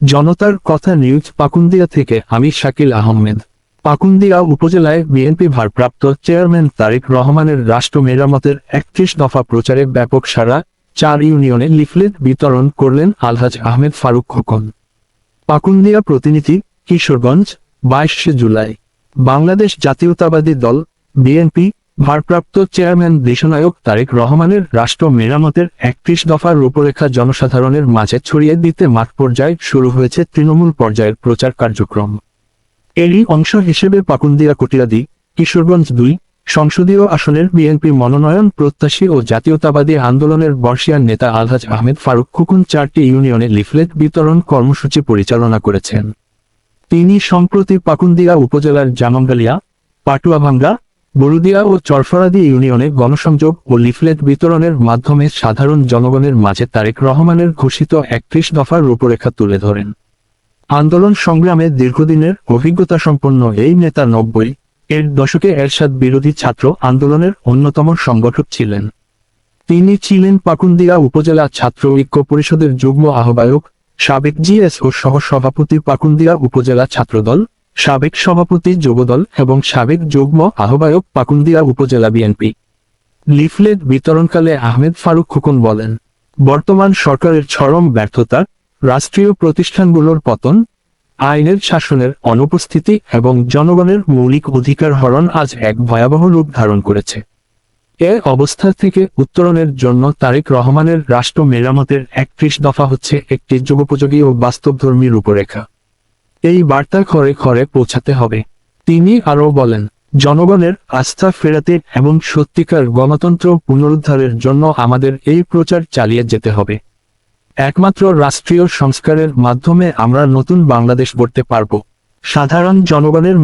জনতার কথা নিউজ পাকুন্দিয়া থেকে আমি শাকিল আহমেদ। পাকুন্দিয়া উপজেলায় বিএনপি ভারপ্রাপ্ত চেয়ারম্যান তারেক রহমানের রাষ্ট্র মেরামতের ৩১ দফা প্রচারে ব্যাপক সাড়া, ৪ ইউনিয়নে লিফলেট বিতরণ করলেন আলহাজ আহমেদ ফারুক খোকন। পাকুন্দিয়া প্রতিনিধি, কিশোরগঞ্জ, ২২ জুলাই। বাংলাদেশ জাতীয়তাবাদী দল বিএনপি ভারপ্রাপ্ত চেয়ারম্যান দেশনায়ক তারেক রহমানের রাষ্ট্র মেরামতের ৩১ দফার রূপরেখা জনসাধারণের মাঝে ছড়িয়ে দিতে মাঠ পর্যায়ে শুরু হয়েছে তৃণমূল পর্যায়ের প্রচার কার্যক্রম। এরই অংশ হিসেবে পাকুন্দিয়া কটিয়াদি, কিশোরগঞ্জ ২ সংসদীয় আসনের বিএনপি মনোনয়ন প্রত্যাশী ও জাতীয়তাবাদী আন্দোলনের বর্ষিয়ান নেতা আলহাজ আহমেদ ফারুক খোকন ৪টি ইউনিয়নে লিফলেট বিতরণ কর্মসূচি পরিচালনা করেছেন। তিনি সম্প্রতি পাকুন্দিয়া উপজেলার জামামগালিয়া, পাটুয়াভাঙ্গা, বরুদিয়া ও চরফরাদি ইউনিয়নে গণসংযোগ ও লিফলেট বিতরণের মাধ্যমে সাধারণ জনগণের মাঝে তারেক রহমানের ঘোষিত ৩১ দফার রূপরেখা তুলে ধরেন। আন্দোলন সংগ্রামে দীর্ঘদিনের অভিজ্ঞতাসম্পন্ন এই নেতা ৯০-এর দশকে এরশাদ বিরোধী ছাত্র আন্দোলনের অন্যতম সংগঠক ছিলেন। তিনি ছিলেন পাকুন্দিয়া উপজেলা ছাত্র ঐক্য পরিষদের যুগ্ম আহ্বায়ক, সাবেক জিএসও সহ-সভাপতি পাকুন্দিয়া উপজেলা ছাত্রদল, সাবেক সভাপতি যুবদল এবং সাবেক যুগ্ম আহ্বায়ক পাকুন্দিয়া উপজেলা বিএনপি। লিফলেট বিতরণকালে আহমেদ ফারুক খোকন বলেন, বর্তমান সরকারের চরম ব্যর্থতা, রাষ্ট্রীয় প্রতিষ্ঠানগুলোর পতন, আইনের শাসনের অনুপস্থিতি এবং জনগণের মৌলিক অধিকার হরণ আজ এক ভয়াবহ রূপ ধারণ করেছে। এ অবস্থা থেকে উত্তরণের জন্য তারেক রহমানের রাষ্ট্র মেরামতের ৩১ দফা হচ্ছে একটি যুগোপযোগী ও বাস্তবধর্মী রূপরেখা। এই বার্তা ঘরে ঘরে পৌঁছাতে হবে। তিনি আরও বলেন, জনগণের আস্থা ফেরাতে এবং সত্যিকার গণতন্ত্র পুনরুদ্ধারের জন্য আমাদের এই প্রচার চালিয়ে যেতে হবে। একমাত্র রাষ্ট্রীয় সংস্কারের মাধ্যমে আমরা নতুন বাংলাদেশ গড়তে পারব। সাধারণ জনগণের